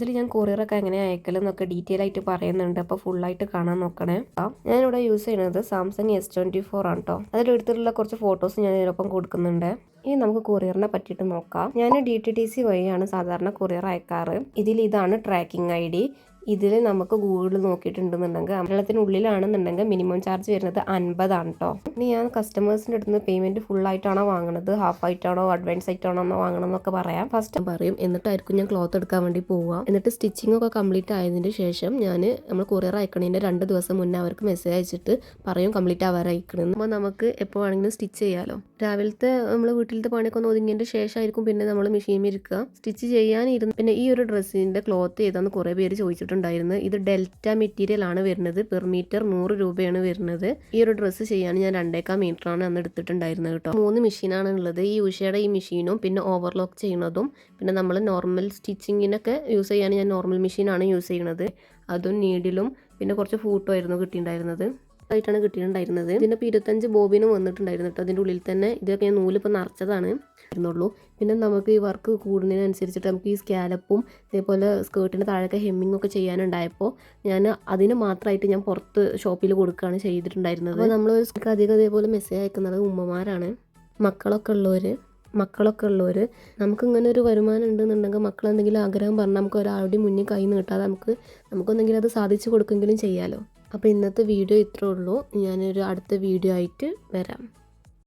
ഇതിൽ ഞാൻ കൊറിയറൊക്കെ എങ്ങനെ അയക്കലെന്നൊക്കെ ഡീറ്റെയിൽ ആയിട്ട് പറയുന്നുണ്ട്. അപ്പോൾ ഫുള്ളായിട്ട് കാണാൻ നോക്കണേ. ഞാനിവിടെ യൂസ് ചെയ്യുന്നത് സാംസങ് S24 ആണ് കേട്ടോ. അതിലെടുത്തിട്ടുള്ള കുറച്ച് ഫോട്ടോസ് ഞാൻ ഇതിനൊപ്പം കൊടുക്കുന്നുണ്ട്. ഇനി നമുക്ക് കൊറിയറിനെ പറ്റിയിട്ട് നോക്കാം. ഞാൻ DTDC വഴിയാണ് സാധാരണ കൊറിയർ അയക്കാറ്. ഇതാണ് ട്രാക്കിംഗ് ID. ഇതിൽ നമുക്ക് ഗൂഗിളിൽ നോക്കിയിട്ടുണ്ടെന്നുണ്ടെങ്കിൽ കേരളത്തിനുള്ളിലാണെന്നുണ്ടെങ്കിൽ മിനിമം ചാർജ് വരുന്നത് 50 ആണ് കേട്ടോ. ഇനി ഞാൻ കസ്റ്റമേഴ്സിൻ്റെ അടുത്ത് നിന്ന് പേയ്മെൻറ്റ് ഫുൾ ആയിട്ടാണോ വാങ്ങുന്നത്, ഹാഫ് ആയിട്ടാണോ, അഡ്വാൻസ് ആയിട്ടാണോ വാങ്ങണം എന്നൊക്കെ പറയാം. ഫസ്റ്റ് പറയും, എന്നിട്ടായിരിക്കും ഞാൻ ക്ലോത്ത് എടുക്കാൻ വേണ്ടി പോവുക. എന്നിട്ട് സ്റ്റിച്ചിങ് ഒക്കെ കംപ്ലീറ്റ് ആയതിന് ശേഷം നമ്മൾ കൊറിയർ അയക്കണതിൻ്റെ 2 ദിവസം മുന്നേ അവർക്ക് മെസ്സേജ് അയച്ചിട്ട് പറയും കംപ്ലീറ്റ് ആവാറായിക്കണമെന്ന്. അപ്പോൾ നമുക്ക് എപ്പോൾ വേണമെങ്കിലും സ്റ്റിച്ച് ചെയ്യാമല്ലോ. രാവിലത്തെ നമ്മൾ വീട്ടിലത്തെ പണിയൊക്കെ ഒന്ന് ഒതുങ്ങിയതിൻ്റെ ശേഷമായിരിക്കും പിന്നെ നമ്മൾ മെഷീനിൽ ഇരിക്കുക സ്റ്റിച്ച് ചെയ്യാനിരുന്ന്. പിന്നെ ഈ ഒരു ഡ്രസ്സിൻ്റെ ക്ലോത്ത് ഏതാന്ന് കുറേ പേര് ചോദിച്ചിട്ടുണ്ടായിരുന്നു. ഇത് ഡെൽറ്റ മെറ്റീരിയൽ ആണ് വരുന്നത്. പെർ മീറ്റർ 100 രൂപയാണ് വരുന്നത്. ഈ ഒരു ഡ്രസ്സ് ചെയ്യാൻ ഞാൻ 2.25 മീറ്ററാണ് അന്ന് എടുത്തിട്ടുണ്ടായിരുന്നത് കേട്ടോ. 3 മെഷീനാണ് ഉള്ളത്. ഈ ഉഷയുടെ ഈ മെഷീനും പിന്നെ ഓവർലോക്ക് ചെയ്യുന്നതും പിന്നെ നമ്മൾ നോർമൽ സ്റ്റിച്ചിങ്ങിനൊക്കെ യൂസ് ചെയ്യാൻ ഞാൻ നോർമൽ മെഷീനാണ് യൂസ് ചെയ്യുന്നത്. അതും നീഡിലും പിന്നെ കുറച്ച് ഫൂട്ടോ ആയിരുന്നു കിട്ടിയിട്ടുണ്ടായിരുന്നത്. ആയിട്ടാണ് കിട്ടിയിട്ടുണ്ടായിരുന്നത്. ഇതിനിപ്പോൾ 25 ബോബിനും വന്നിട്ടുണ്ടായിരുന്നു കേട്ടോ. അതിൻ്റെ ഉള്ളിൽ തന്നെ ഇതൊക്കെ ഞാൻ നൂലിപ്പോൾ നിറച്ചതാണ് ഇരുന്നുള്ളൂ. പിന്നെ നമുക്ക് ഈ വർക്ക് കൂടുന്നതിനനുസരിച്ചിട്ട് നമുക്ക് ഈ സ്കാലപ്പും അതേപോലെ സ്കേർട്ടിൻ്റെ താഴെയൊക്കെ ഹെമ്മിങ് ഒക്കെ ചെയ്യാനുണ്ടായപ്പോൾ ഞാൻ അതിന് മാത്രമായിട്ട് ഞാൻ പുറത്ത് ഷോപ്പിൽ കൊടുക്കുകയാണ് ചെയ്തിട്ടുണ്ടായിരുന്നത്. അപ്പോൾ നമ്മൾ അധികം അതേപോലെ മെസ്സേജ് അയക്കുന്നത് ഉമ്മമാരാണ്. മക്കളൊക്കെ ഉള്ളവർ നമുക്കിങ്ങനെ ഒരു വരുമാനം ഉണ്ടെന്നുണ്ടെങ്കിൽ മക്കൾ എന്തെങ്കിലും ആഗ്രഹം പറഞ്ഞാൽ നമുക്ക് ഒരാളുടെ മുന്നിൽ കൈ നീട്ടാതെ നമുക്കൊന്നെങ്കിലും അത് സാധിച്ചു കൊടുക്കെങ്കിലും ചെയ്യാമല്ലോ. അപ്പോൾ ഇന്നത്തെ വീഡിയോ ഇത്രേ ഉള്ളൂ. ഞാനൊരു അടുത്ത വീഡിയോ ആയിട്ട് വരാം.